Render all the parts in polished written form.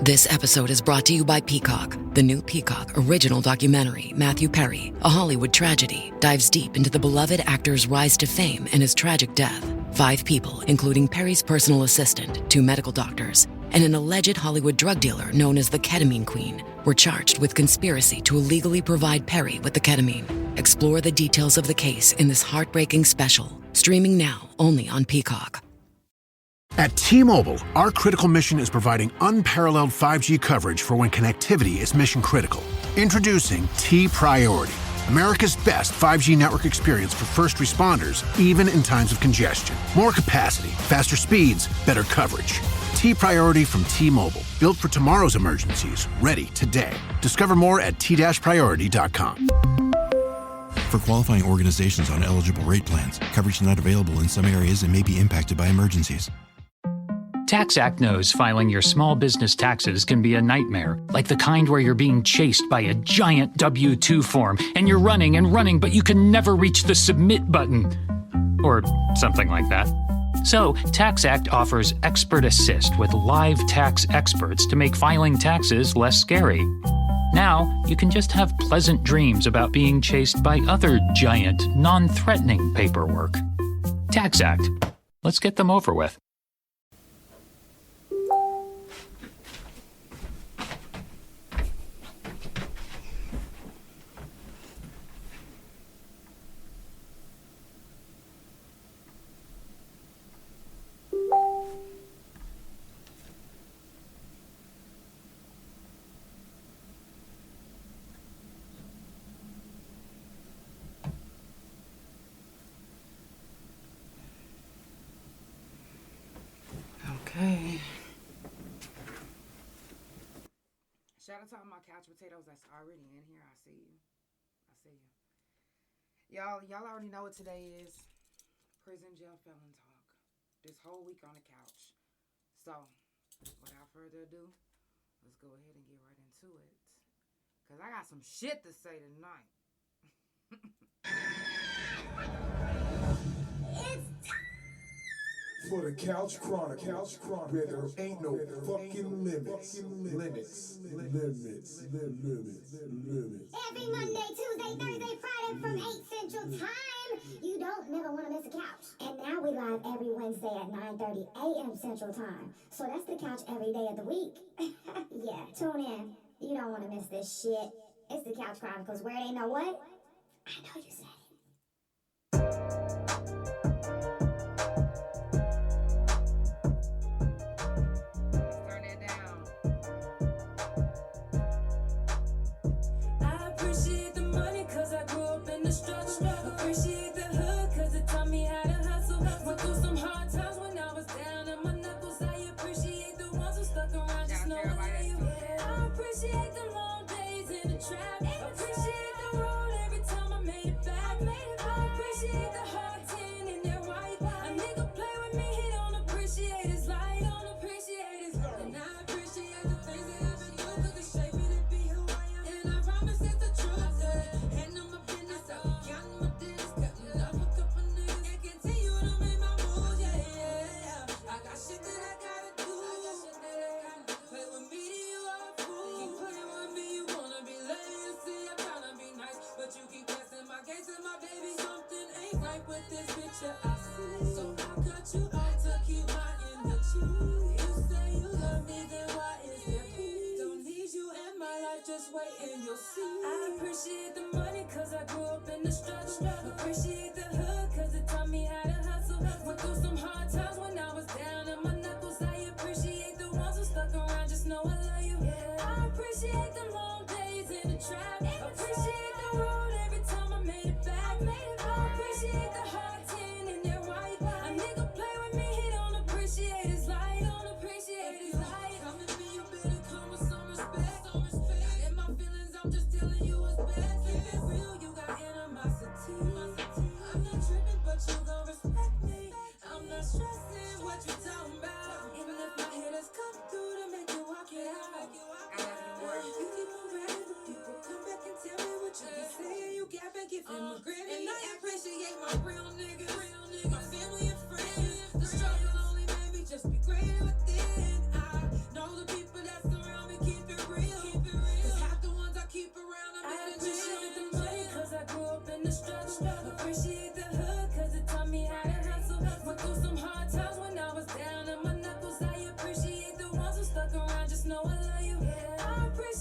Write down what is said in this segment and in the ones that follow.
This episode is brought to you by Peacock. The new Peacock original documentary, Matthew Perry, A Hollywood Tragedy, dives deep into the beloved actor's rise to fame and his tragic death. 5 people, including Perry's personal assistant, 2 medical doctors, and an alleged Hollywood drug dealer known as the Ketamine Queen, were charged with conspiracy to illegally provide Perry with the ketamine. Explore the details of the case in this heartbreaking special, streaming now only on Peacock. At T-Mobile, our critical mission is providing unparalleled 5G coverage for when connectivity is mission critical. Introducing T-Priority, America's best 5G network experience for first responders, even in times of congestion. More capacity, faster speeds, better coverage. T-Priority from T-Mobile, built for tomorrow's emergencies, ready today. Discover more at t-priority.com. For qualifying organizations on eligible rate plans, coverage not available in some areas and may be impacted by emergencies. TaxAct knows filing your small business taxes can be a nightmare, like the kind where you're being chased by a giant W-2 form and you're running and running, but you can never reach the submit button. Or something like that. So, TaxAct offers Expert Assist with live tax experts to make filing taxes less scary. Now, you can just have pleasant dreams about being chased by other giant, non-threatening paperwork. TaxAct. Let's get them over with. Okay. Shout out to all my couch potatoes that's already in here. I see you. Y'all already know what today is. Prison Jail Felon Talk. This whole week on the couch. So, without further ado, let's go ahead and get right into it. Because I got some shit to say tonight. It's for the Couch Chronicles, where there ain't no fucking limits. Every Monday, Tuesday, Thursday, Friday from 8 Central Time. You don't never want to miss a couch. And now we live every Wednesday at 9:30 a.m. Central Time. So that's the couch every day of the week. Yeah, tune in. You don't want to miss this shit. It's the Couch Chronicles, where they know what? I know you said it. Appreciate the hood, cause it taught me how to hustle. Went through some hard times when I was down on my knuckles. I appreciate the ones who stuck around, just know I you. I appreciate the long days in the trap. Appreciate the road every time I made it back. I appreciate the hard tin in their white. A nigga play with me, he don't appreciate his life. And I appreciate the things that I've been through, cause it shaped me to be who I am. And I promise it's the truth. Handle my business, I'll be counting my days, cutting up a couple niggas and continue to make my moves, yeah. I got shit that I gotta do. Play with me, you are a fool. Keep playing with me, you wanna be lame. You see, I'm trying to be nice, but you keep pressing my case and my baby. Something ain't right with this picture I see. So I cut you off to keep my energy. You say you love me, then why is there peace? Don't need you in my life, just wait and you'll see. I appreciate the money, cause I grew up in the struggle. Appreciate the hood, cause it taught me how to hustle. Went through some hard times when I was down on my knuckles. I appreciate the ones who stuck around, just know I love you. I appreciate the long days in the trap. Appreciate the road every time I made it back. I appreciate the hard tin in their white. A nigga play with me, he don't appreciate his life. Come to me, you better come with some respect. In my feelings, I'm just telling you what's best. Keep it real, you got animosity. I'm not tripping, but you gon' respect me. I'm not stressing what you talking about. Even if my haters come through to make you walk it out. You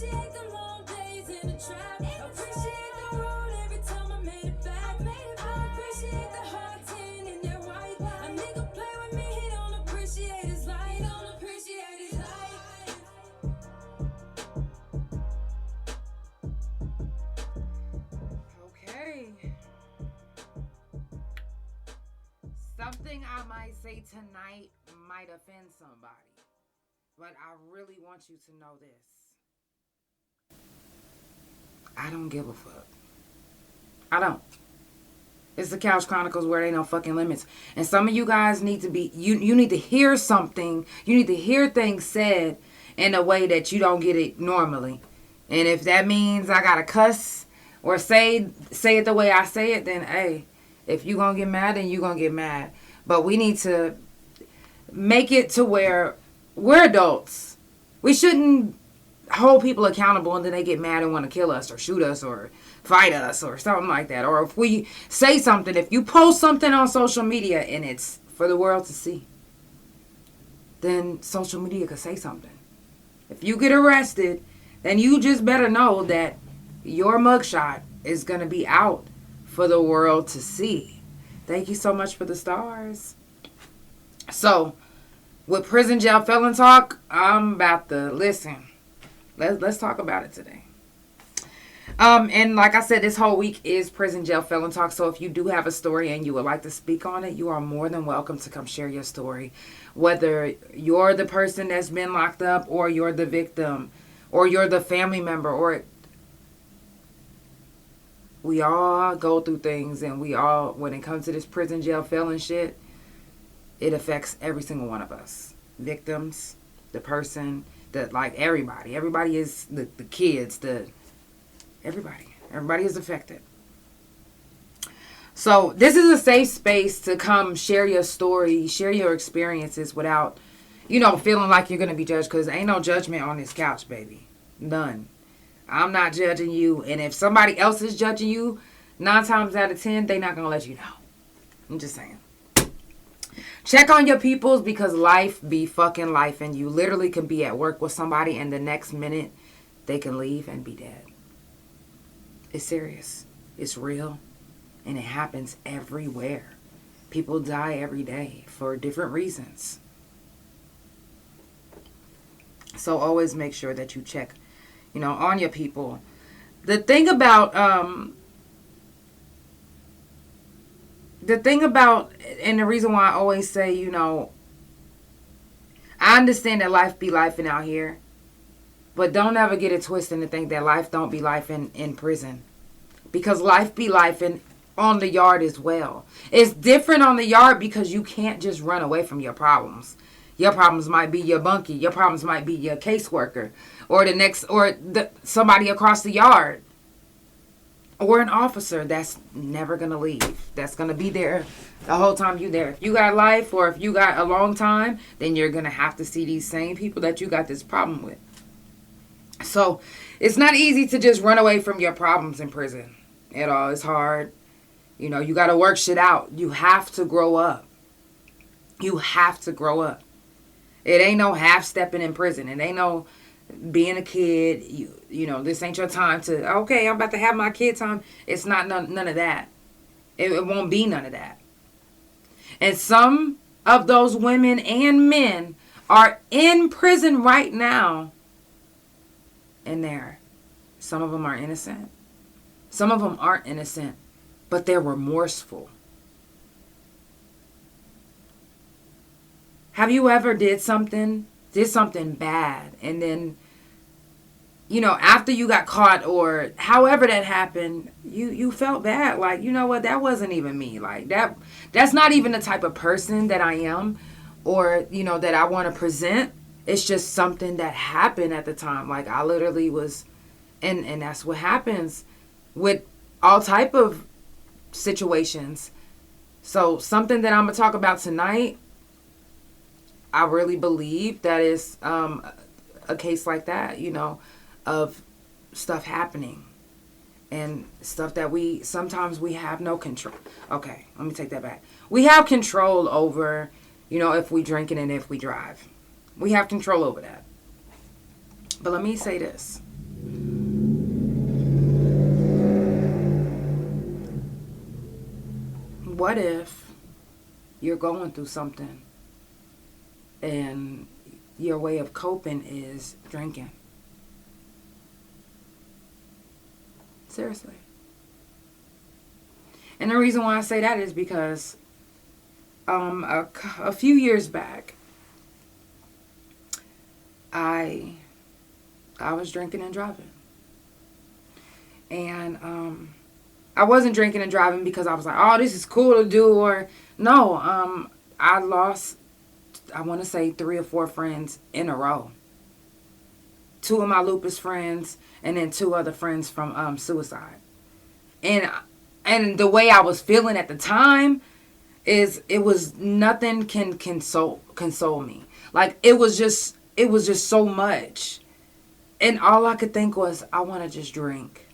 Appreciate the long days in the trap. Appreciate the road every time I made it back. I appreciate the hard tin in their white. A nigga play with me, he don't appreciate his life. He don't appreciate his life. Okay. Something I might say tonight might offend somebody, but I really want you to know this. I don't give a fuck. I don't. It's the Couch Chronicles where there ain't no fucking limits. And some of you guys need to be, you need to hear something. You need to hear things said in a way that you don't get it normally. And if that means I gotta cuss or say it the way I say it, then hey, if you gonna get mad, then you gonna get mad. But we need to make it to where we're adults. We shouldn't hold people accountable and then they get mad and want to kill us or shoot us or fight us or something like that. Or if we say something, if you post something on social media and it's for the world to see, then social media could say something. If you get arrested, then you just better know that your mugshot is going to be out for the world to see. Thank you so much for the stars. So, with Prison Jail Felon Talk, I'm about to listen. Let's talk about it today. And like I said, this whole week is Prison Jail Felon Talk. So if you do have a story and you would like to speak on it, you are more than welcome to come share your story. Whether you're the person that's been locked up, or you're the victim, or you're the family member, or we all go through things, and we all, when it comes to this prison jail felon shit, it affects every single one of us. Victims, the person, like everybody. Everybody is the kids, everybody is affected. So this is a safe space to come share your story, share your experiences without, feeling like you're going to be judged, because ain't no judgment on this couch, baby. None. I'm not judging you. And if somebody else is judging you, 9 times out of 10, they're not going to let you know. I'm just saying. Check on your peoples, because life be fucking life, and you literally can be at work with somebody and the next minute they can leave and be dead. It's serious. It's real. And it happens everywhere. People die every day for different reasons. So always make sure that you check, on your people. The thing about, and the reason why I always say, I understand that life be lifing out here, but don't ever get it twisted and think that life don't be life in prison. Because life be life on the yard as well. It's different on the yard because you can't just run away from your problems. Your problems might be your bunkie. Your problems might be your caseworker, or somebody across the yard, or an officer that's never gonna leave. That's gonna be there the whole time you're there. If you got life, or if you got a long time, then you're gonna have to see these same people that you got this problem with. So it's not easy to just run away from your problems in prison at all. It's hard. You got to work shit out. You have to grow up. You have to grow up. It ain't no half-stepping in prison. It ain't no being a kid. This ain't your time to, okay, I'm about to have my kid time. It's not none of that. It won't be none of that. And some of those women and men are in prison right now. And some of them are innocent. Some of them aren't innocent, but they're remorseful. Have you ever did something bad, and then, after you got caught, or however that happened, you felt bad? Like, you know what, that wasn't even me. Like, that's not even the type of person that I am, or, that I want to present. It's just something that happened at the time. Like, I literally was, and that's what happens with all type of situations. So something that I'm going to talk about tonight, I really believe that is a case like that, of stuff happening. And stuff that sometimes we have no control. Okay, let me take that back. We have control over, if we drinking and if we drive. We have control over that. But let me say this. What if you're going through something and your way of coping is drinking? Seriously. And the reason why I say that is because a few years back, I was drinking and driving. And I wasn't drinking and driving because I was like, oh, this is cool to do. Or no, I lost, I want to say 3 or 4 friends in a row. 2 of my lupus friends and then 2 other friends from suicide. And the way I was feeling at the time is it was nothing can console me. Like it was just so much. And all I could think was, I want to just drink.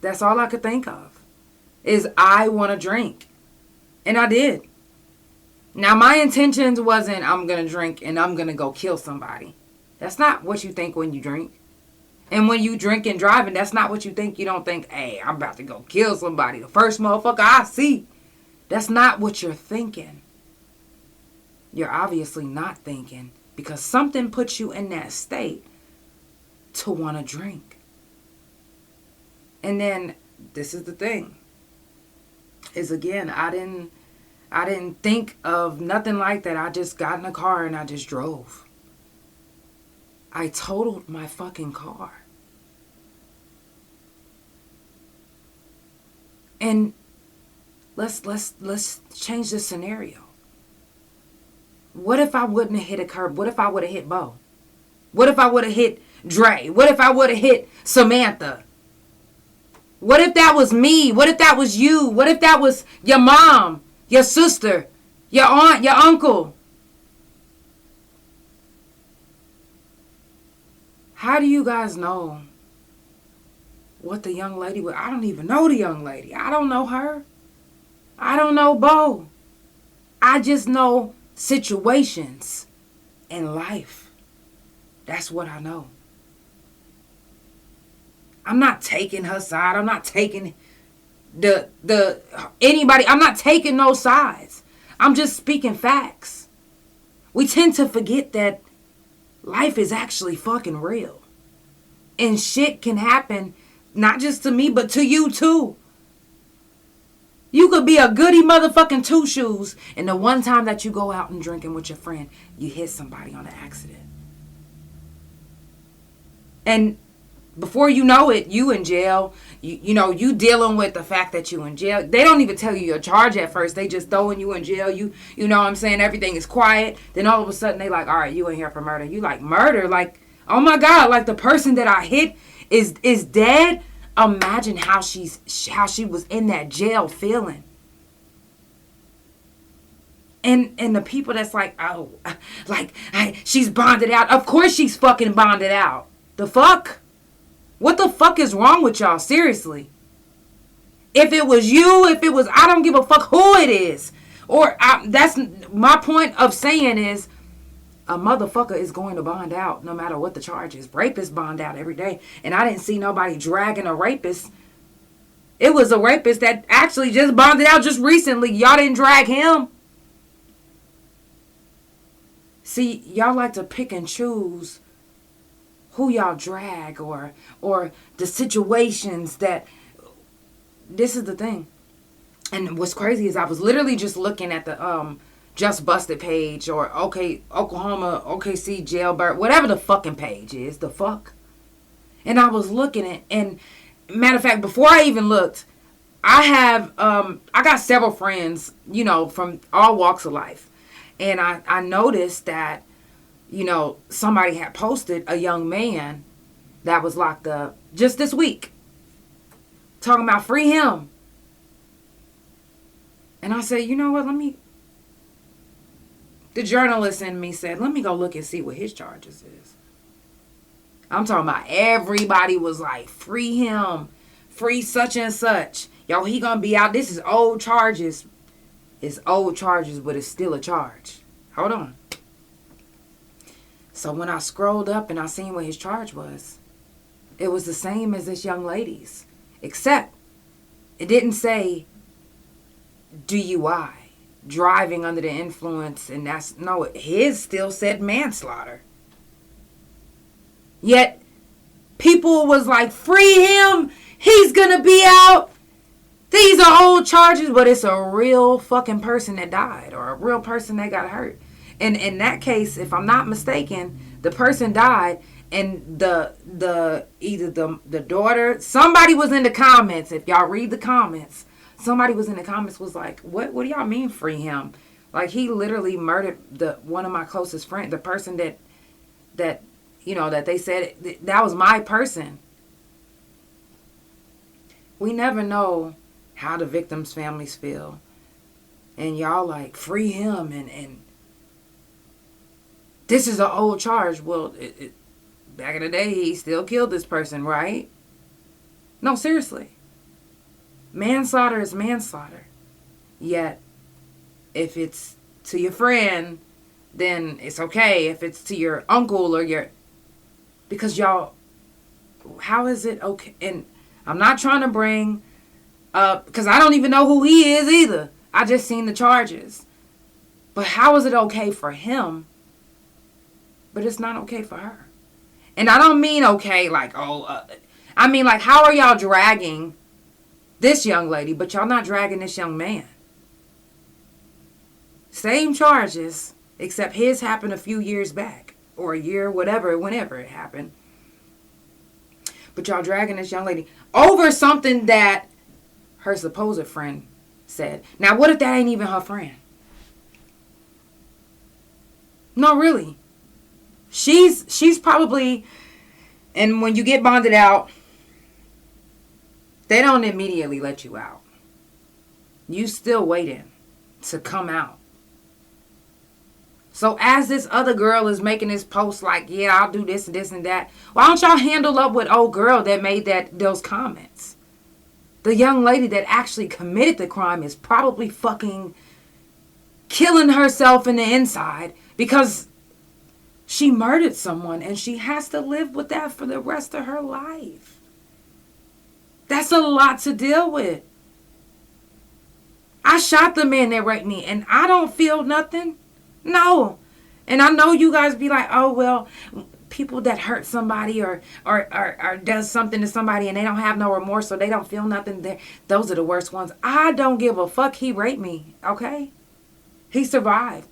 That's all I could think of. Is I want to drink. And I did. Now my intentions wasn't I'm going to drink and I'm going to go kill somebody. That's not what you think when you drink. And when you drink and driving, that's not what you think. You don't think, hey, I'm about to go kill somebody. The first motherfucker I see. That's not what you're thinking. You're obviously not thinking because something puts you in that state to want to drink. And then this is the thing. Is again, I didn't think of nothing like that. I just got in a car and I just drove. I totaled my fucking car. And let's change the scenario. What if I wouldn't have hit a curb? What if I would have hit Bo? What if I would have hit Dre? What if I would have hit Samantha? What if that was me? What if that was you? What if that was your mom, your sister, your aunt, your uncle? How do you guys know what the young lady would? I don't even know the young lady. I don't know her. I don't know Bo. I just know situations in life. That's what I know. I'm not taking her side. I'm not taking anybody. I'm not taking no sides. I'm just speaking facts. We tend to forget that life is actually fucking real. And shit can happen not just to me, but to you too. You could be a goody motherfucking 2 shoes, and the one time that you go out and drinking with your friend, you hit somebody on an accident. And before you know it, you in jail. You dealing with the fact that you in jail. They don't even tell you your charge at first. They just throwing you in jail. You know what I'm saying? Everything is quiet. Then all of a sudden they like, all right, you in here for murder. You like murder? Like, oh my God, like the person that I hit is dead. Imagine how she was in that jail feeling. And the people that's like, oh, like she's bonded out. Of course she's fucking bonded out. The fuck? What the fuck is wrong with y'all? Seriously. If it was you, I don't give a fuck who it is. Or that's my point of saying is a motherfucker is going to bond out no matter what the charge is. Rapists bond out every day. And I didn't see nobody dragging a rapist. It was a rapist that actually just bonded out just recently. Y'all didn't drag him. See, y'all like to pick and choose who y'all drag or the situations that... This is the thing. And what's crazy is I was literally just looking at the Just Busted page or Oklahoma, OKC Jailbird, whatever the fucking page is, the fuck. And I was looking at, and matter of fact, before I even looked, I got several friends, from all walks of life. And I noticed that, somebody had posted a young man that was locked up just this week. Talking about free him. And I said, you know what, the journalist in me said, let me go look and see what his charges is. I'm talking about everybody was like, free him, free such and such. Yo, he gonna be out. This is old charges. It's old charges, but it's still a charge. Hold on. So when I scrolled up and I seen what his charge was, it was the same as this young lady's, except it didn't say DUI, driving under the influence, and his still said manslaughter. Yet people was like, free him, he's gonna be out. These are old charges, but it's a real fucking person that died or a real person that got hurt. And in that case, if I'm not mistaken, the person died, and either the daughter, somebody was in the comments. If y'all read the comments, somebody was in the comments was like, what do y'all mean free him? Like, he literally murdered one of my closest friends, the person that they said that was my person. We never know how the victims' families feel. And y'all like, free him, and this is an old charge. Well, back in the day, he still killed this person, right? No, seriously. Manslaughter is manslaughter. Yet, if it's to your friend, then it's okay. If it's to your uncle or because y'all, how is it okay? And I'm not trying to bring up, because I don't even know who he is either. I just seen the charges. But how is it okay for him, but it's not okay for her? And I don't mean okay like, I mean like, how are y'all dragging this young lady, but y'all not dragging this young man? Same charges, except his happened a few years back, or a year, whenever it happened. But y'all dragging this young lady over something that her supposed friend said. Now, what if that ain't even her friend? No, really. She's probably, and when you get bonded out, they don't immediately let you out. You still waiting to come out. So as this other girl is making this post like, yeah, I'll do this and this and that, why don't y'all handle up with old girl that made those comments? The young lady that actually committed the crime is probably fucking killing herself in the inside because she murdered someone and she has to live with that for the rest of her life. That's a lot to deal with. I shot the man that raped me and I don't feel nothing. No. And I know you guys be like, oh, well, people that hurt somebody or does something to somebody and they don't have no remorse, so they don't feel nothing, those are the worst ones. I don't give a fuck. He raped me, okay? He survived.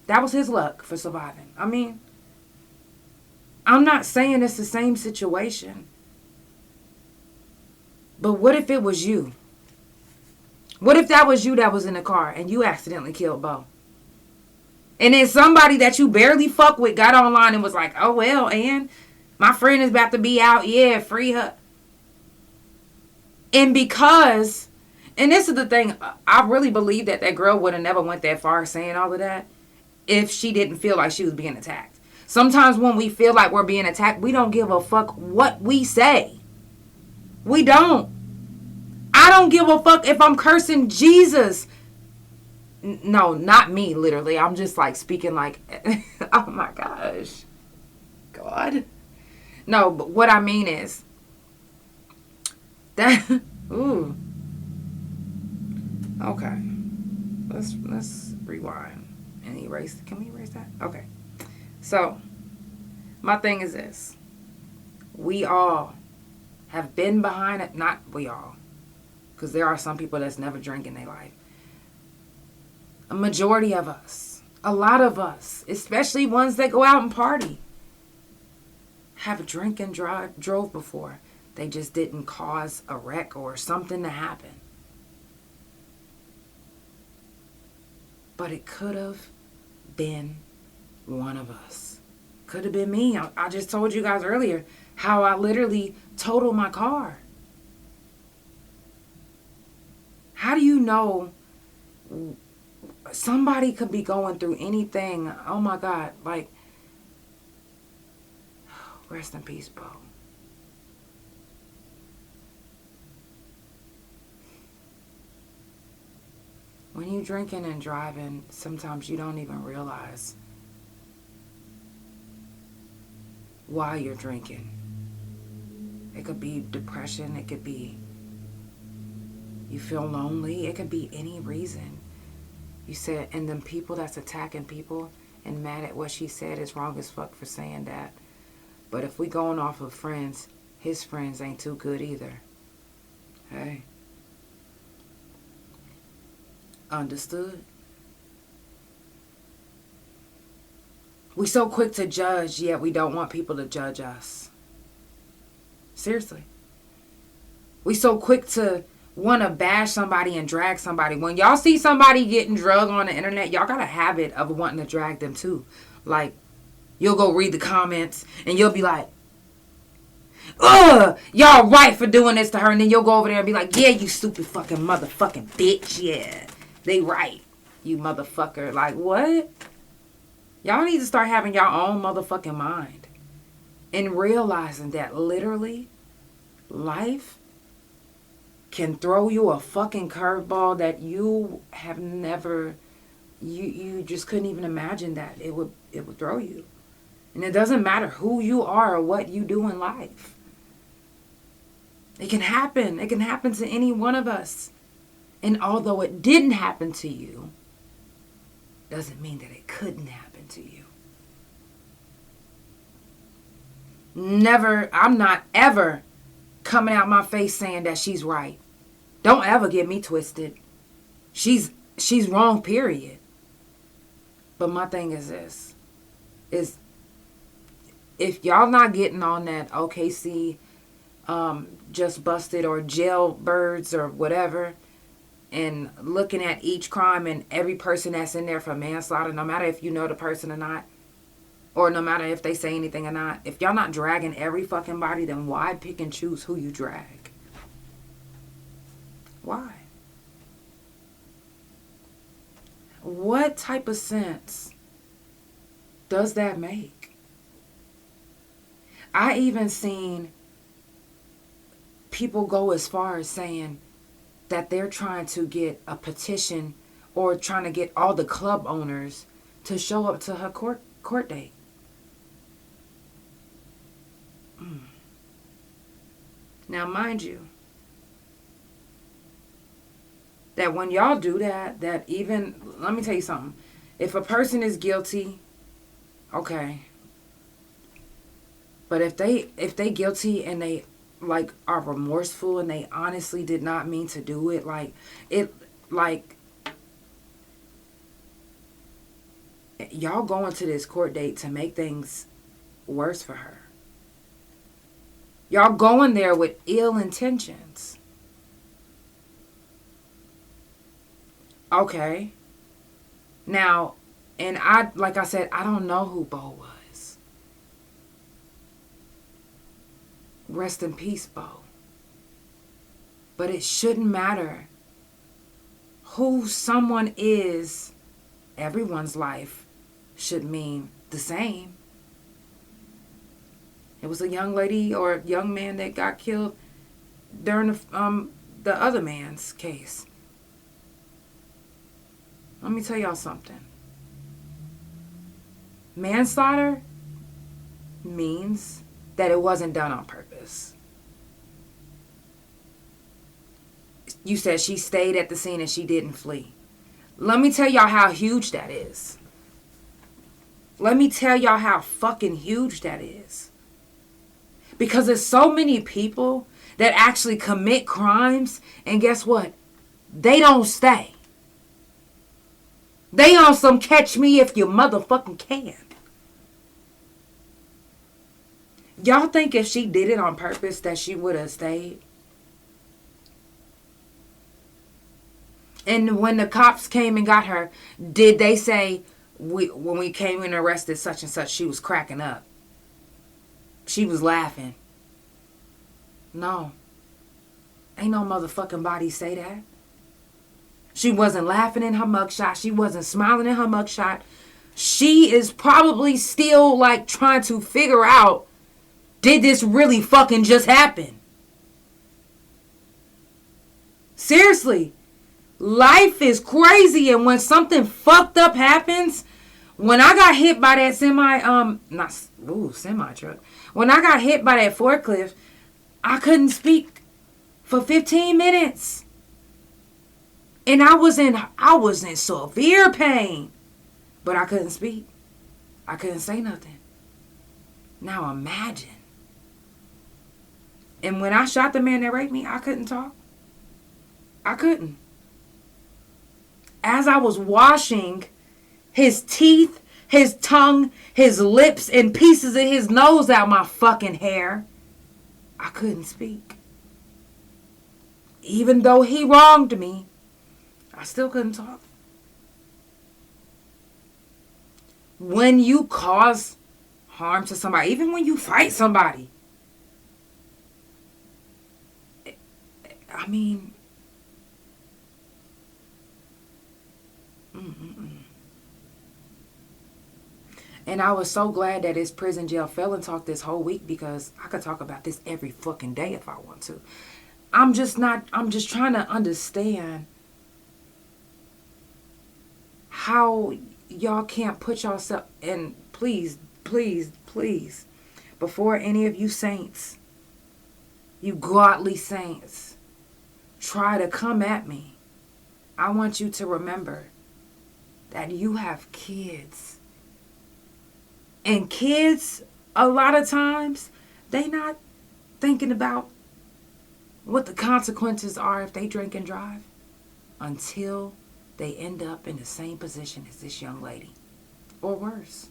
That was his luck for surviving. I mean, I'm not saying it's the same situation. But what if it was you? What if that was you that was in the car and you accidentally killed Bo? And then somebody that you barely fuck with got online and was like, oh, well, and my friend is about to be out. Yeah, free her. And because, and this is the thing, I really believe that girl would have never went that far saying all of that if she didn't feel like she was being attacked. Sometimes when we feel like we're being attacked, we don't give a fuck what we say. We don't. I don't give a fuck if I'm cursing Jesus. No, not me, literally. I'm just like speaking like, oh my gosh. God. No, but what I mean is that, ooh. Okay. Let's rewind and erase. Can we erase that? Okay. So, my thing is this. We all have been behind it. Not we all. Because there are some people that's never drank in their life. A majority of us, a lot of us, especially ones that go out and party, have drank and drove before. They just didn't cause a wreck or something to happen. But it could have been one of us. Could have been me. I just told you guys earlier how I literally totaled my car. How do you know somebody could be going through anything? Oh my God. Like, rest in peace, Bo. When you drinking and driving, sometimes you don't even realize while you're drinking. It could be depression. It could be you feel lonely. It could be any reason. You said, and then people that's attacking people and mad at what she said is wrong as fuck for saying that. But if we going off of friends, his friends ain't too good either. Hey. Understood? We so quick to judge, yet we don't want people to judge us. Seriously. We so quick to want to bash somebody and drag somebody. When y'all see somebody getting drugged on the internet, y'all got a habit of wanting to drag them too. Like, you'll go read the comments and you'll be like, ugh, y'all right for doing this to her. And then you'll go over there and be like, yeah, you stupid fucking motherfucking bitch. Yeah, they right, you motherfucker. Like, what? Y'all need to start having your own motherfucking mind and realizing that literally life can throw you a fucking curveball that you have never, you just couldn't even imagine that it would throw you. And it doesn't matter who you are or what you do in life. It can happen. It can happen to any one of us. And although it didn't happen to you, doesn't mean that it couldn't happen to you. Never, I'm not ever coming out my face saying that she's right. Don't ever get me twisted. She's wrong, period. But my thing is this, is if y'all not getting on that OKC just busted or jailbirds or whatever, and looking at each crime and every person that's in there for manslaughter, no matter if you know the person or not, or no matter if they say anything or not, if y'all not dragging every fucking body, then why pick and choose who you drag? Why? What type of sense does that make? I even seen people go as far as saying that they're trying to get a petition or trying to get all the club owners to show up to her court date. Now, mind you, that when y'all do that, that even, let me tell you something. If a person is guilty, okay. But if they guilty and they like are remorseful and they honestly did not mean to do it, y'all going to this court date to make things worse for her. Y'all going there with ill intentions. Okay. Now, and like I said, I don't know who Bo was. Rest in peace, Bo. But it shouldn't matter who someone is. Everyone's life should mean the same. It was a young lady or a young man that got killed during the other man's case. Let me tell y'all something. Manslaughter means that it wasn't done on purpose. You said she stayed at the scene and she didn't flee. Let me tell y'all how huge that is. Let me tell y'all how fucking huge that is. Because there's so many people that actually commit crimes, and guess what? They don't stay. They on some catch me if you motherfucking can. Y'all think if she did it on purpose that she would have stayed? And when the cops came and got her, did they say, when we came and arrested such and such, she was cracking up? She was laughing. No. Ain't no motherfucking body say that. She wasn't laughing in her mugshot. She wasn't smiling in her mugshot. She is probably still like trying to figure out, did this really fucking just happen? Seriously. Life is crazy, and when something fucked up happens, when I got hit by that semi-truck. When I got hit by that forklift, I couldn't speak for 15 minutes. And I was in severe pain. But I couldn't speak. I couldn't say nothing. Now imagine. And when I shot the man that raped me, I couldn't talk. I couldn't. As I was washing his teeth, his tongue, his lips, and pieces of his nose out my fucking hair, I couldn't speak. Even though he wronged me, I still couldn't talk. When you cause harm to somebody, even when you fight somebody, I mean, And I was so glad that it's Prison Jail Felon Talk this whole week, because I could talk about this every fucking day if I want to. I'm just trying to understand how y'all can't put yourself, and please, before any of you saints, you godly saints, try to come at me, I want you to remember that you have kids. And kids, a lot of times, they not thinking about what the consequences are if they drink and drive until they end up in the same position as this young lady. Or worse.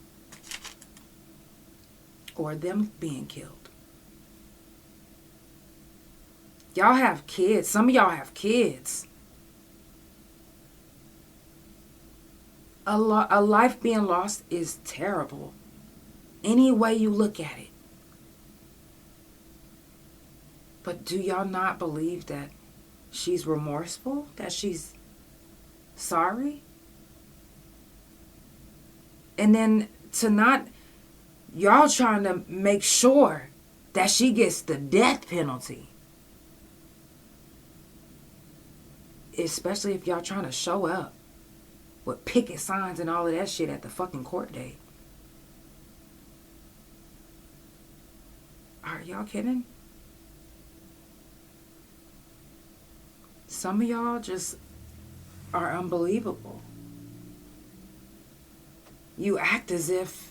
Or them being killed. Y'all have kids. Some of y'all have kids. A life being lost is terrible. Any way you look at it. But do y'all not believe that she's remorseful? That she's sorry? And then to not, y'all trying to make sure that she gets the death penalty. Especially if y'all trying to show up with picket signs and all of that shit at the fucking court date. Are y'all kidding? Some of y'all just are unbelievable. You act as if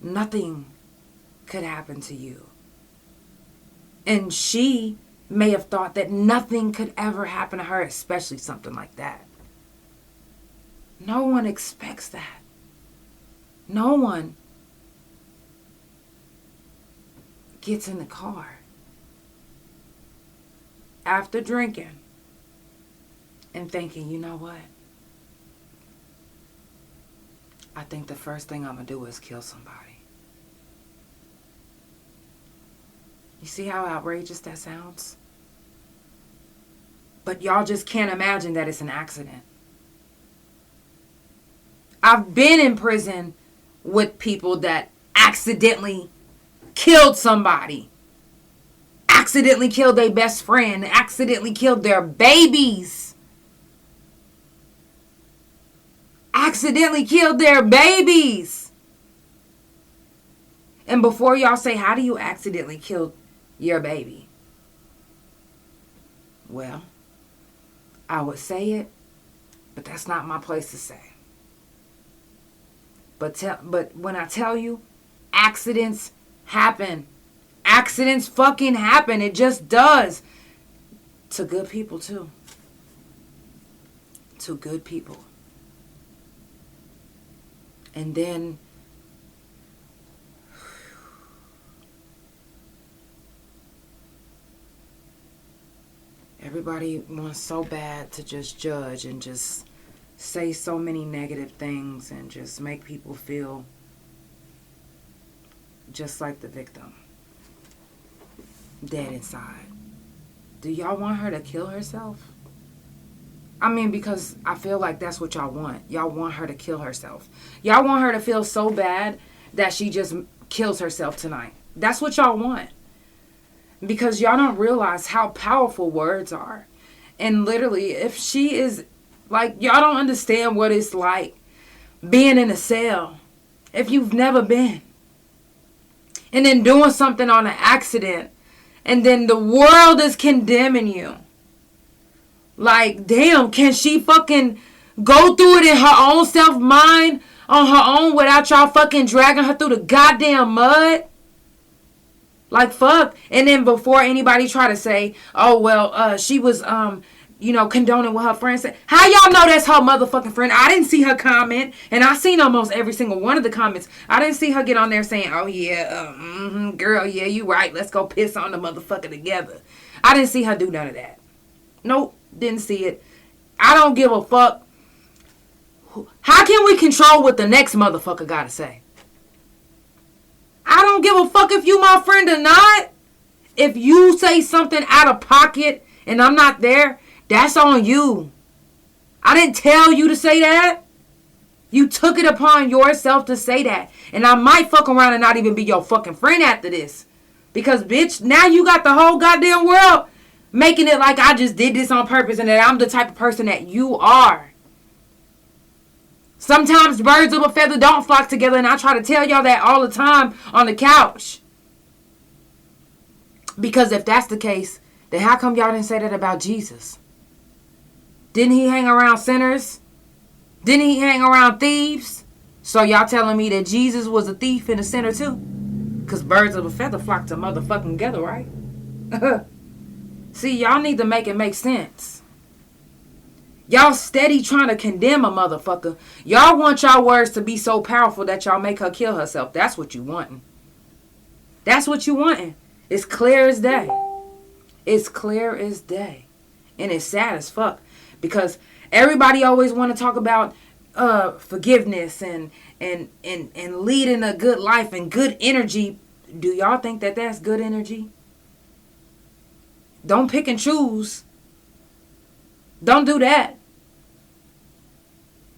nothing could happen to you. And she may have thought that nothing could ever happen to her, especially something like that. No one expects that. No one gets in the car after drinking and thinking, you know what? I think the first thing I'm going to do is kill somebody. You see how outrageous that sounds? But y'all just can't imagine that it's an accident. I've been in prison with people that accidentally killed somebody. Accidentally killed their best friend. Accidentally killed their babies. Accidentally killed their babies. And before y'all say, how do you accidentally kill your baby? Well, I would say it, but that's not my place to say. But when I tell you, accidents happen. Accidents fucking happen. It just does. To good people too. To good people. And then everybody wants so bad to just judge and just say so many negative things and just make people feel just like the victim. Dead inside. Do y'all want her to kill herself? I mean, because I feel like that's what y'all want. Y'all want her to kill herself. Y'all want her to feel so bad that she just kills herself tonight. That's what y'all want. Because y'all don't realize how powerful words are. And literally, if she is, like, y'all don't understand what it's like being in a cell if you've never been. And then doing something on an accident. And then the world is condemning you. Like, damn, can she fucking go through it in her own self-mind on her own without y'all fucking dragging her through the goddamn mud? Like, fuck. And then before anybody try to say, oh, well, she was, condoning what her friend said. How y'all know that's her motherfucking friend? I didn't see her comment. And I seen almost every single one of the comments. I didn't see her get on there saying, oh, yeah, girl, yeah, you right. Let's go piss on the motherfucker together. I didn't see her do none of that. Nope, didn't see it. I don't give a fuck. How can we control what the next motherfucker gotta say? I don't give a fuck if you my friend or not. If you say something out of pocket and I'm not there, that's on you. I didn't tell you to say that. You took it upon yourself to say that. And I might fuck around and not even be your fucking friend after this. Because, bitch, now you got the whole goddamn world making it like I just did this on purpose and that I'm the type of person that you are. Sometimes birds of a feather don't flock together, and I try to tell y'all that all the time on the couch. Because if that's the case, then how come y'all didn't say that about Jesus? Didn't he hang around sinners? Didn't he hang around thieves? So y'all telling me that Jesus was a thief and a sinner too? Because birds of a feather flock to motherfucking together, right? See, y'all need to make it make sense. Y'all steady trying to condemn a motherfucker. Y'all want y'all words to be so powerful that y'all make her kill herself. That's what you wanting. That's what you wanting. It's clear as day. It's clear as day. And it's sad as fuck. Because everybody always want to talk about forgiveness and leading a good life and good energy. Do y'all think that that's good energy? Don't pick and choose. Don't do that.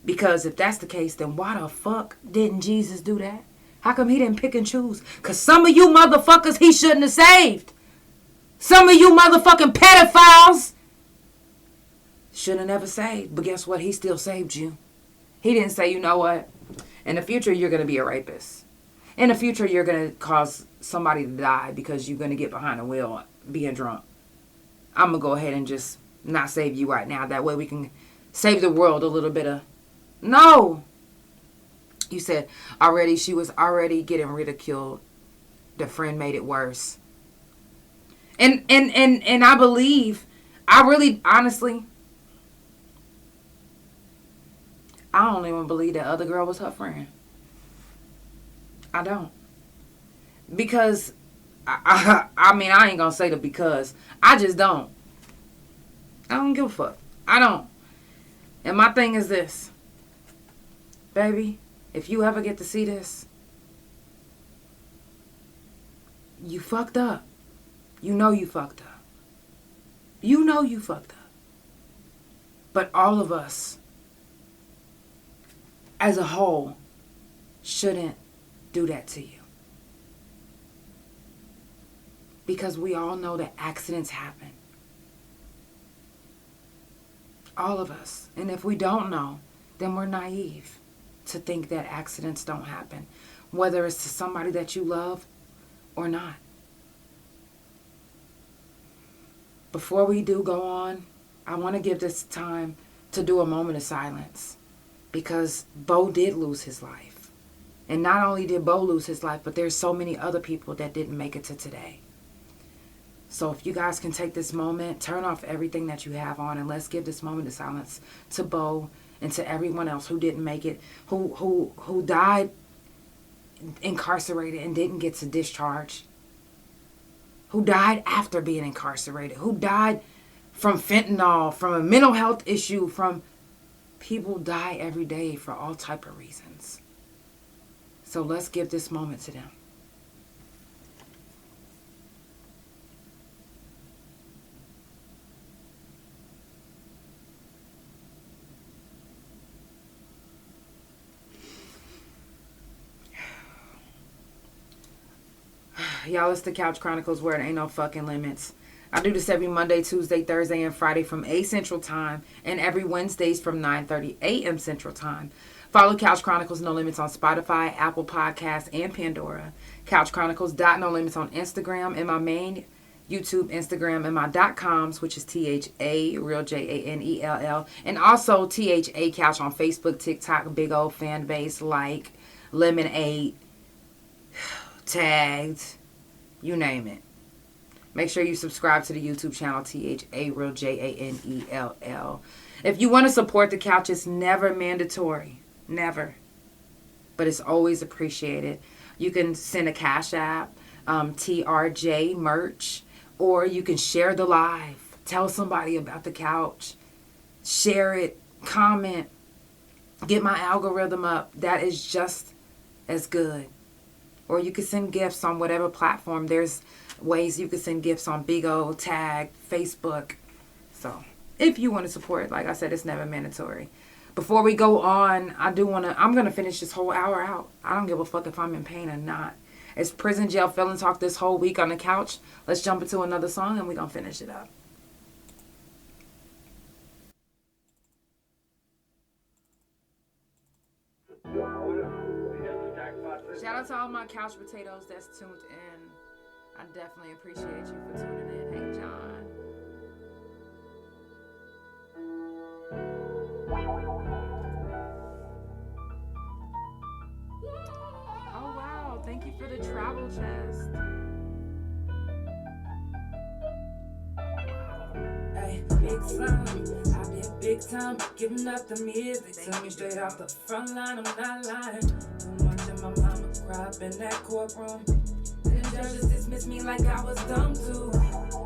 Because if that's the case, then why the fuck didn't Jesus do that? How come he didn't pick and choose? Because some of you motherfuckers he shouldn't have saved. Some of you motherfucking pedophiles should have never saved. But guess what? He still saved you. He didn't say, you know what? In the future, you're going to be a rapist. In the future, you're going to cause somebody to die because you're going to get behind the wheel being drunk. I'm going to go ahead and just not save you right now. That way we can save the world a little bit of... No. You said already she was already getting ridiculed. The friend made it worse. And I believe, I really, honestly, I don't even believe that other girl was her friend. I don't. Because, I mean, I ain't gonna say the because. I just don't. I don't give a fuck. I don't. And my thing is this. Baby, if you ever get to see this, you fucked up. You know you fucked up. You know you fucked up. But all of us, as a whole, shouldn't do that to you. Because we all know that accidents happen. All of us. And if we don't know, then we're naive to think that accidents don't happen. Whether it's to somebody that you love or not. Before we do go on, I want to give this time to do a moment of silence. Because Bo did lose his life. And not only did Bo lose his life, but there's so many other people that didn't make it to today. So if you guys can take this moment, turn off everything that you have on, and let's give this moment of silence to Bo and to everyone else who didn't make it, who died incarcerated and didn't get to discharge, who died after being incarcerated, who died from fentanyl, from a mental health issue, from people die every day for all type of reasons. So let's give this moment to them. Y'all, it's the Couch Chronicles where it ain't no fucking limits. I do this every Monday, Tuesday, Thursday, and Friday from 8 Central Time, and every Wednesdays from 9:30 a.m. Central Time. Follow Couch Chronicles No Limits on Spotify, Apple Podcasts, and Pandora. Couch Chronicles No Limits on Instagram, and my main YouTube, Instagram, and my .coms, which is THA, real JANELL, and also THA Couch on Facebook, TikTok, big old fan base like Lemonade, Tagged, you name it. Make sure you subscribe to the YouTube channel, THA, real JANELL. If you want to support the couch, it's never mandatory. Never. But it's always appreciated. You can send a Cash App, TRJ Merch, or you can share the live. Tell somebody about the couch. Share it. Comment. Get my algorithm up. That is just as good. Or you can send gifts on whatever platform. There's ways you can send gifts on Big O, Tag, Facebook. So if you want to support, like I said, it's never mandatory. Before we go on, I'm going to finish this whole hour out. I don't give a fuck if I'm in pain or not. It's Prison Jail Felon Talk this whole week on the couch. Let's jump into another song and we're going to finish it up. Shout out to all my couch potatoes that's tuned in. I definitely appreciate you for tuning in. Hey, John. Oh, wow. Thank you for the travel chest. Hey, big time, I did big time, giving up the music. Tell me straight off the front line, I'm not lying. Too much of my mama cry up in that courtroom. The judges dismissed me like I was dumb too.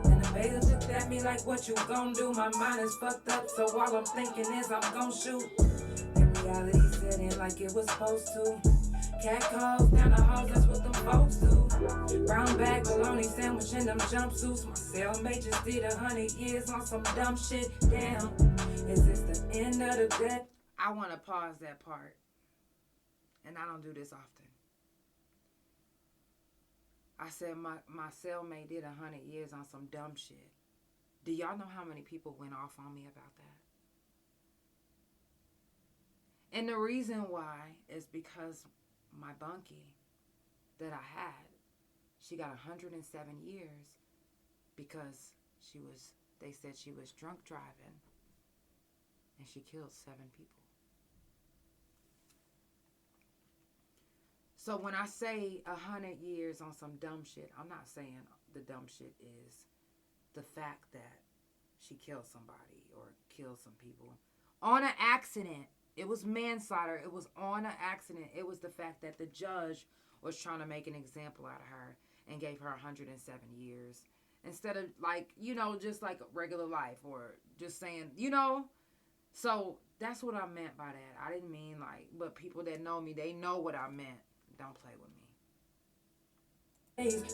And the bailiff looked at me like, what you gon' do? My mind is fucked up, so all I'm thinking is I'm gon' shoot. And reality set in like it was supposed to. Cat calls down the halls, that's what them folks do. Brown bag, bologna sandwich in them jumpsuits. My cellmate just did 100 years on some dumb shit. Damn, is this the end of the day? I want to pause that part. And I don't do this often. I said my cellmate did 100 years on some dumb shit. Do y'all know how many people went off on me about that? And the reason why is because my bunkie that I had, she got 107 years because they said she was drunk driving and she killed 7 people. So when I say 100 years on some dumb shit, I'm not saying the dumb shit is the fact that she killed somebody or killed some people on an accident. It was manslaughter. It was on an accident. It was the fact that the judge was trying to make an example out of her and gave her 107 years instead of just like regular life or just saying, So that's what I meant by that. I didn't mean but people that know me, they know what I meant. Don't play with me.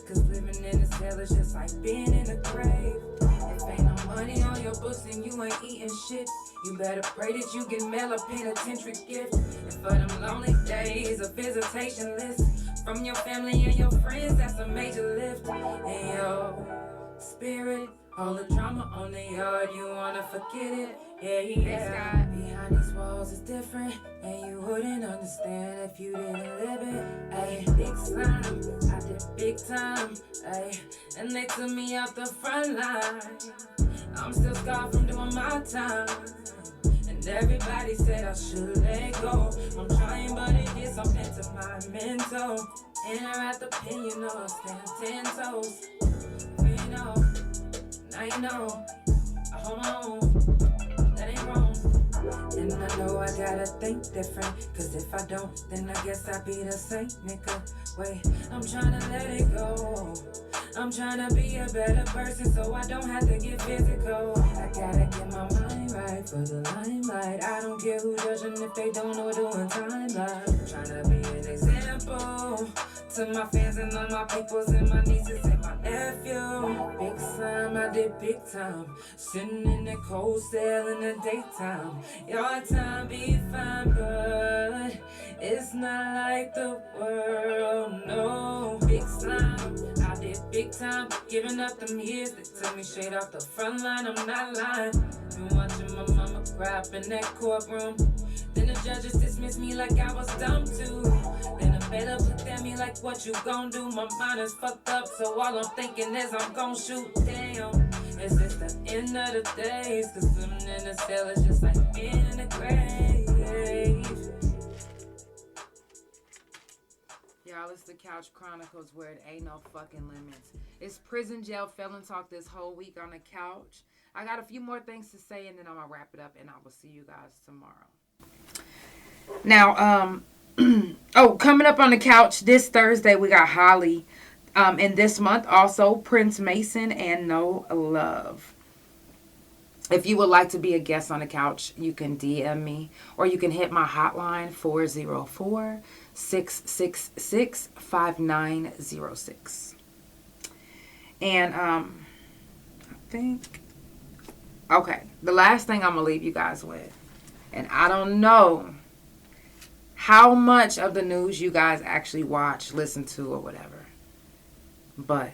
Cause living in this hell is just like being in a grave. If ain't no money on your books and you ain't eating shit, you better pray that you get mail a penitentiary gift. And for them lonely days, a visitation list from your family and your friends, that's a major lift. And your spirit, all the drama on the yard, you wanna forget it. Yeah. Behind these walls is different, and you wouldn't understand if you didn't live it. Ay, big time, I did big time. Ay, and they took me off the front line. I'm still scarred from doing my time. And everybody said I should let go. I'm trying, but it gets something to my mental. In or out the pen, I stand 10 toes. Now you know, I hold my own. That ain't wrong. And I know I gotta think different. Cause if I don't, then I guess I be the same nigga. Wait, I'm tryna let it go. I'm tryna be a better person so I don't have to get physical. I gotta get my mind right for the limelight. I don't care who judging if they don't know doing time like. Tryna be an example to my fans and all my peoples and my nieces and my nephew. Big time, I did big time. Sitting in that cold cell in the daytime. Your time be fine, but it's not like the world, no. Big time, I did big time. Giving up them years, they took me straight off the front line, I'm not lying. Been watching my mama cry up in that courtroom. Then the judges dismiss me like I was dumb too. Then a better look at me like, what you gon' do? My mind is fucked up, so all I'm thinking is I'm gon' shoot. Damn, is this the end of the days? Cause living in a cell is just like being in a grave. Y'all, it's the Couch Chronicles where it ain't no fucking limits. It's prison, jail, felon talk this whole week on the couch. I got a few more things to say, and then I'm gonna wrap it up, and I will see you guys tomorrow. Now, coming up on the couch this Thursday, we got Holly. And this month, also Prince Mason and No Love. If you would like to be a guest on the couch, you can DM me, or you can hit my hotline 404-666-5906. And I think, okay, the last thing I'm going to leave you guys with, and I don't know how much of the news you guys actually watch, listen to, or whatever, but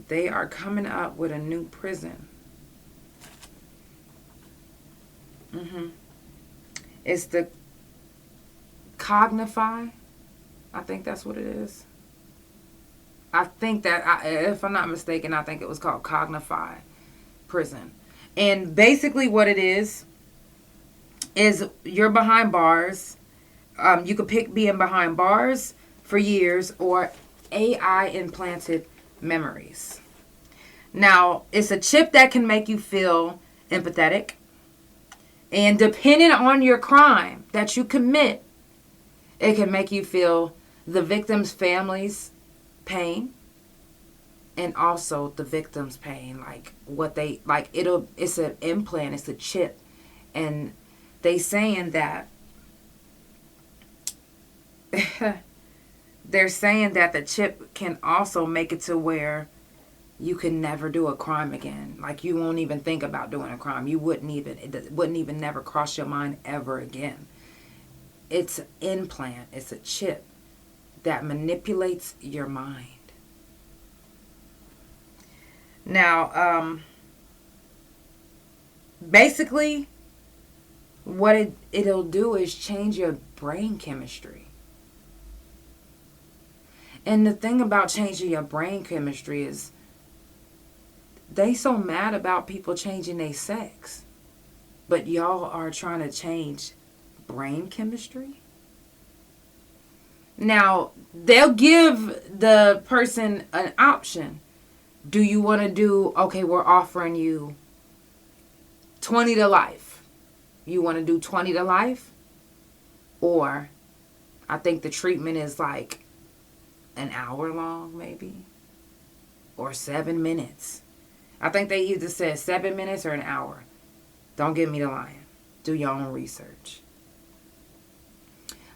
they are coming up with a new prison. It's the Cognify. I think that's what it is. I think that, if I'm not mistaken, I think it was called Cognify Prison. And basically what it is you're behind bars. You could pick being behind bars for years or AI implanted memories. Now, it's a chip that can make you feel empathetic. And depending on your crime that you commit, it can make you feel the victim's family's pain and also the victim's pain. Like what they, like it's an implant, it's a chip. And they saying that, they're saying that the chip can also make it to where you can never do a crime again. Like you won't even think about doing a crime. You wouldn't even never cross your mind ever again. It's an implant. It's a chip that manipulates your mind. Now, basically, what it'll do is change your brain chemistry. And the thing about changing your brain chemistry is they so mad about people changing their sex. But y'all are trying to change brain chemistry? Now, they'll give the person an option. Do you want to do, okay, we're offering you 20 to life. You want to do 20 to life? Or, I think the treatment is like an hour long, maybe. Or 7 minutes. I think they either said 7 minutes or an hour. Don't get me to lying. Do your own research.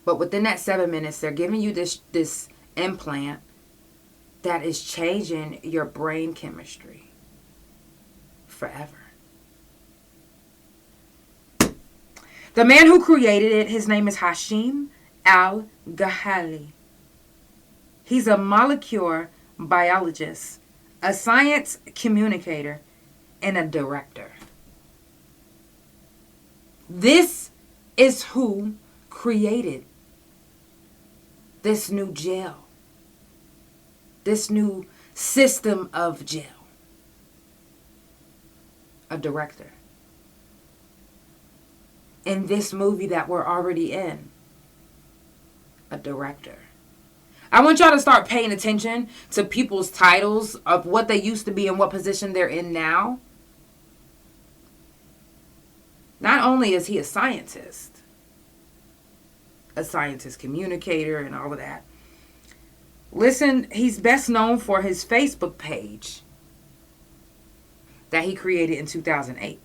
But within that 7 minutes, they're giving you this implant that is changing your brain chemistry forever. The man who created it, his name is Hashim Al-Ghali. He's a molecular biologist, a science communicator, and a director. This is who created this new jail, this new system of jail. A director. In this movie that we're already in, a director. I want y'all to start paying attention to people's titles of what they used to be and what position they're in now. Not only is he a scientist communicator and all of that. Listen, he's best known for his Facebook page that he created in 2008.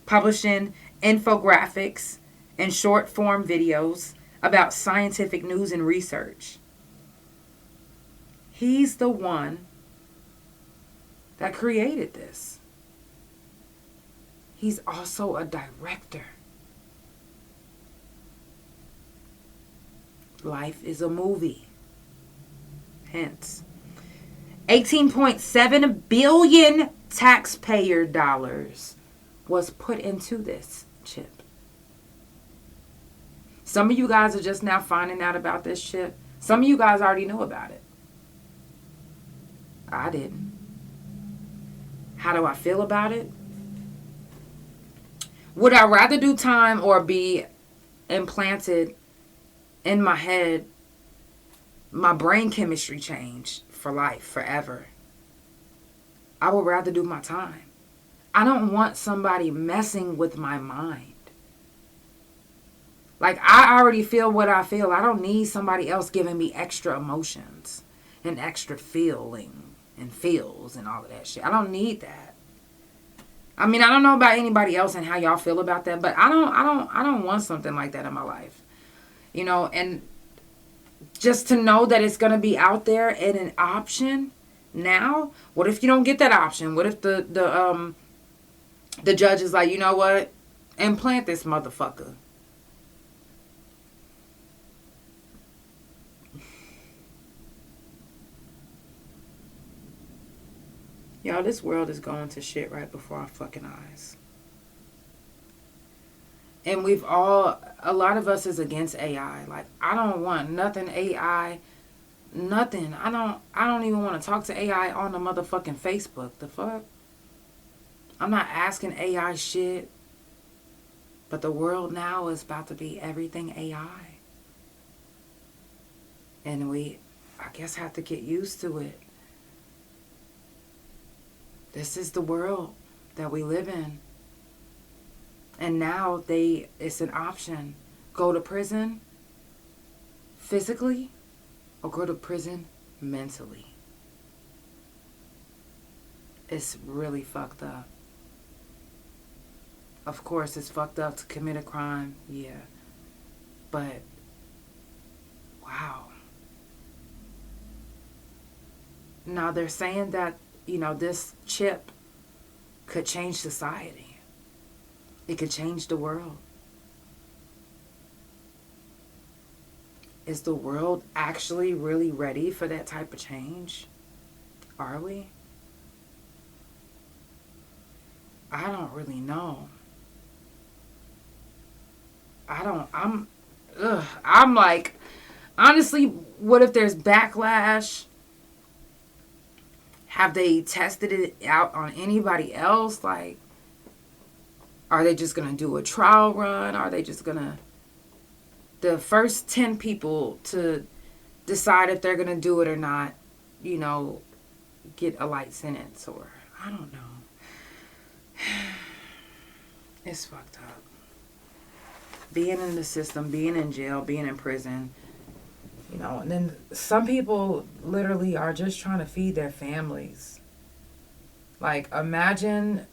Publishing infographics and short form videos about scientific news and research. He's the one that created this. He's also a director. Life is a movie. Hence, 18.7 billion taxpayer dollars was put into this chip. Some of you guys are just now finding out about this shit. Some of you guys already knew about it. I didn't. How do I feel about it? Would I rather do time or be implanted in my head, my brain chemistry changed for life, forever? I would rather do my time. I don't want somebody messing with my mind. Like, I already feel what I feel. I don't need somebody else giving me extra emotions and extra feeling and feels and all of that shit. I don't need that. I mean, I don't know about anybody else and how y'all feel about that, but I don't want something like that in my life. You know, and just to know that it's going to be out there and an option now. What if you don't get that option? What if the judge is like, you know what? Implant this motherfucker. Y'all, this world is going to shit right before our fucking eyes. And a lot of us is against AI. Like, I don't want nothing AI, nothing. I don't even want to talk to AI on the motherfucking Facebook. The fuck? I'm not asking AI shit. But the world now is about to be everything AI. And we, I guess, have to get used to it. This is the world that we live in. And now it's an option. Go to prison physically or go to prison mentally. It's really fucked up. Of course, it's fucked up to commit a crime, yeah. But, wow. Now they're saying that, you know, this chip could change society. It could change the world. Is the world actually really ready for that type of change? Are we? I don't really know. I'm like, honestly, what if there's backlash? Have they tested it out on anybody else? Like, are they just going to do a trial run? Are they just going to, the first 10 people to decide if they're going to do it or not, you know, get a light sentence? Or, I don't know. It's fucked up. Being in the system, being in jail, being in prison. You know, and then some people literally are just trying to feed their families. Like, imagine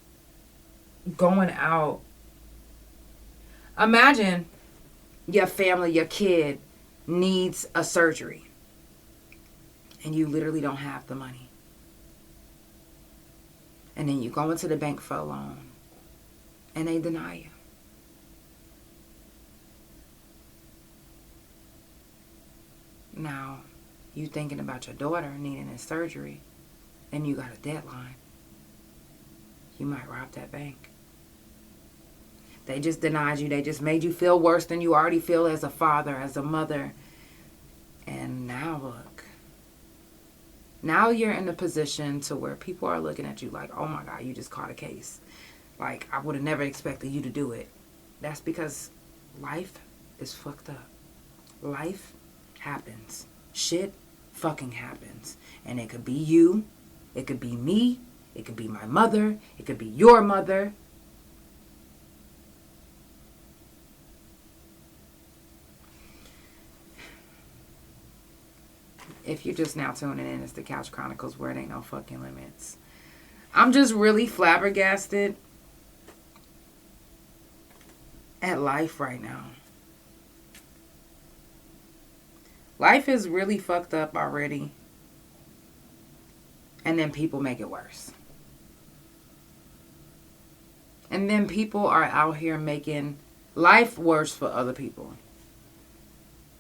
going out. Imagine your family, your kid needs a surgery. And you literally don't have the money. And then you go into the bank for a loan. And they deny you. Now, you thinking about your daughter needing a surgery, and you got a deadline. You might rob that bank. They just denied you. They just made you feel worse than you already feel as a father, as a mother. And now look. Now you're in a position to where people are looking at you like, oh my God, you just caught a case. Like, I would have never expected you to do it. That's because life is fucked up. Life happens. Shit fucking happens. And it could be you. It could be me. It could be my mother. It could be your mother. If you're just now tuning in, it's the Couch Chronicles where it ain't no fucking limits. I'm just really flabbergasted at life right now. Life is really fucked up already. And then people make it worse. And then people are out here making life worse for other people.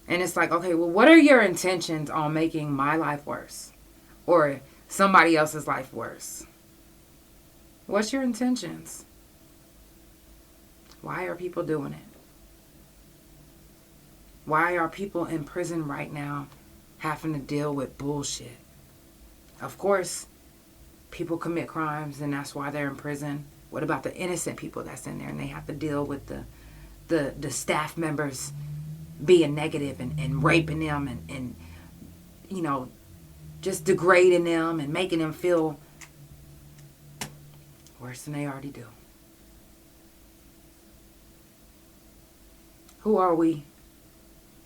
And it's like, okay, well, what are your intentions on making my life worse? Or somebody else's life worse? What's your intentions? Why are people doing it? Why are people in prison right now having to deal with bullshit? Of course, people commit crimes and that's why they're in prison. What about the innocent people that's in there and they have to deal with the staff members being negative and raping them and you know, just degrading them and making them feel worse than they already do? Who are we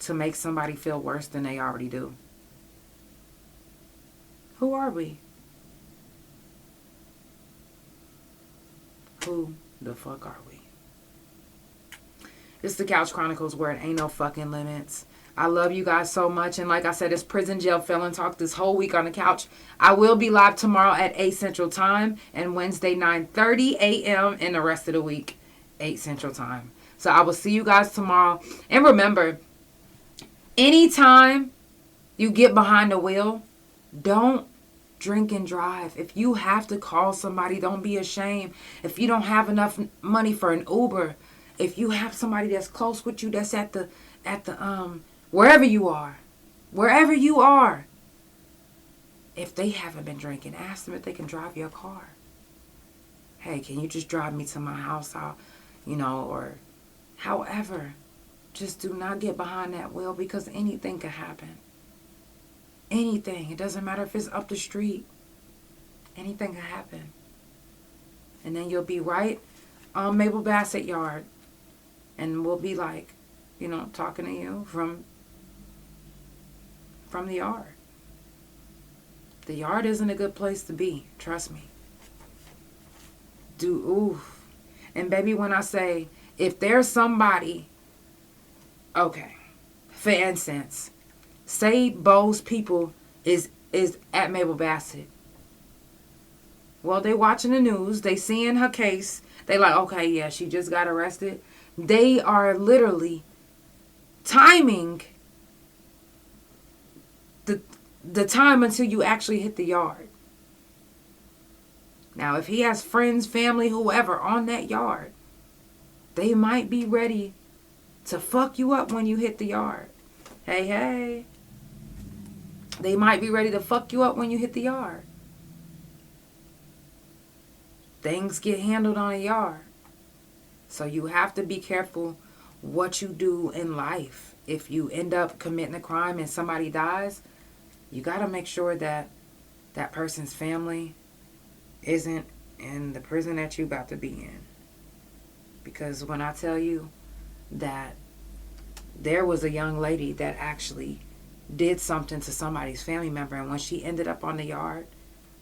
to make somebody feel worse than they already do? Who are we? Who the fuck are we? It's the Couch Chronicles where it ain't no fucking limits. I love you guys so much. And like I said, it's Prison Jail Felon Talk this whole week on the couch. I will be live tomorrow at 8 Central Time and Wednesday 9:30 a.m. and the rest of the week 8 Central Time. So I will see you guys tomorrow. And remember, anytime you get behind the wheel, don't drink and drive. If you have to call somebody, don't be ashamed. If you don't have enough money for an Uber, if you have somebody that's close with you, that's at the wherever you are, if they haven't been drinking, ask them if they can drive your car. Hey, can you just drive me to my house? Or however, just do not get behind that wheel because anything could happen. Anything. It doesn't matter if it's up the street. Anything could happen. And then you'll be right on Mabel Bassett Yard. And we'll be like, talking to you from the yard. The yard isn't a good place to be. Trust me. And baby, when I say, if there's somebody, okay, for instance, say Bo's people is at Mabel Bassett. Well, they watching the news. They seeing her case. They like, okay, yeah, she just got arrested. They are literally timing the time until you actually hit the yard. Now, if he has friends, family, whoever on that yard, they might be ready to fuck you up when you hit the yard. Hey. They might be ready to fuck you up when you hit the yard. Things get handled on a yard. So you have to be careful what you do in life. If you end up committing a crime and somebody dies, you got to make sure that that person's family isn't in the prison that you about to be in. Because when I tell you that there was a young lady that actually did something to somebody's family member, and when she ended up on the yard,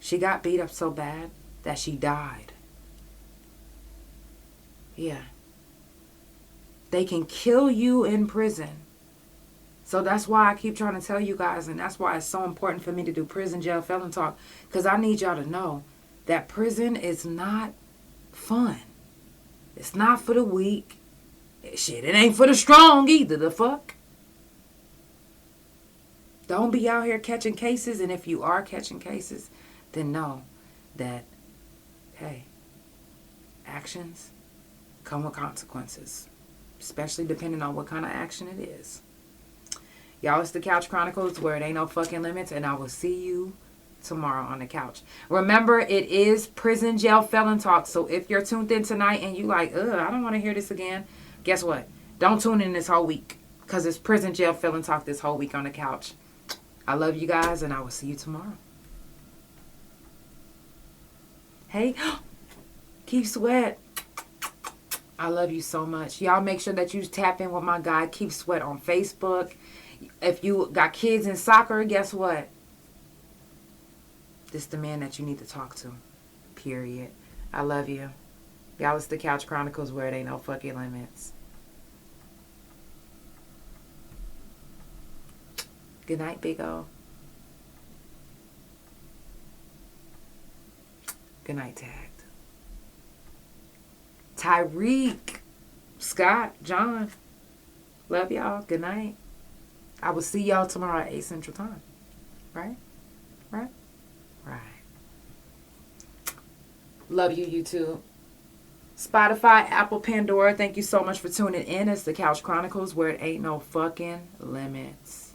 she got beat up so bad that she died. Yeah. They can kill you in prison. So that's why I keep trying to tell you guys, and that's why it's so important for me to do Prison Jail Felon Talk, because I need y'all to know that prison is not fun. It's not for the weak. Shit, it ain't for the strong either, the fuck. Don't be out here catching cases, and if you are catching cases, then know that, hey, actions come with consequences, especially depending on what kind of action it is. Y'all, it's the Couch Chronicles where it ain't no fucking limits, and I will see you tomorrow on the couch. Remember, it is Prison Jail Felon Talk, so if you're tuned in tonight and you like, I don't want to hear this again, guess what? Don't tune in this whole week, because it's Prison Jail Felon Talk this whole week on the couch. I love you guys, and I will see you tomorrow. Hey, Keep Sweat. I love you so much. Y'all make sure that you tap in with my guy, Keep Sweat, on Facebook. If you got kids in soccer, guess what? This is the man that you need to talk to. Period. I love you. Y'all, it's the Couch Chronicles where it ain't no fucking limits. Good night, Big O. Good night, Tagged. Tyreek, Scott, John. Love y'all. Good night. I will see y'all tomorrow at 8 Central Time. Right? Love you, YouTube. Spotify, Apple, Pandora. Thank you so much for tuning in. It's the Couch Chronicles, where it ain't no fucking limits.